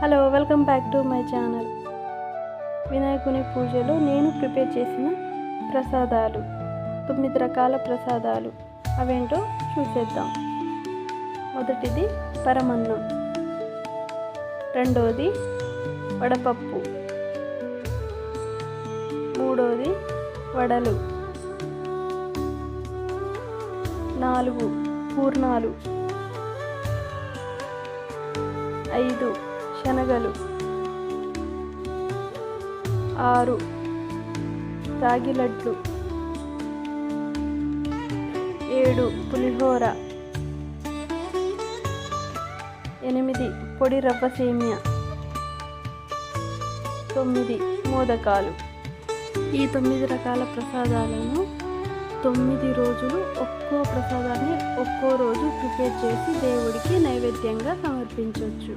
Hello, welcome back to my channel. వినాయకుని పూజలో నేను ప్రిపేర్ చేసిన ప్రసాదాలు 9 రకాల ప్రసాదాలు అవేంటో చూసేద్దాం. మొదటిది పరమన్నం, రెండోది వడపప్పు, మూడోది వడలు, 4 పూర్ణాలు, 5 శనగలు, 6 రాగి లడ్లు, 7 పులిహోర, 8 పొడి రవ్వ సేమియా, 9 మోదకాలు. ఈ 9 రకాల ప్రసాదాలను 9 రోజులు ఒక్కో ప్రసాదాన్ని ఒక్కో రోజు ప్రిపేర్ చేసి దేవుడికి నైవేద్యంగా సమర్పించవచ్చు.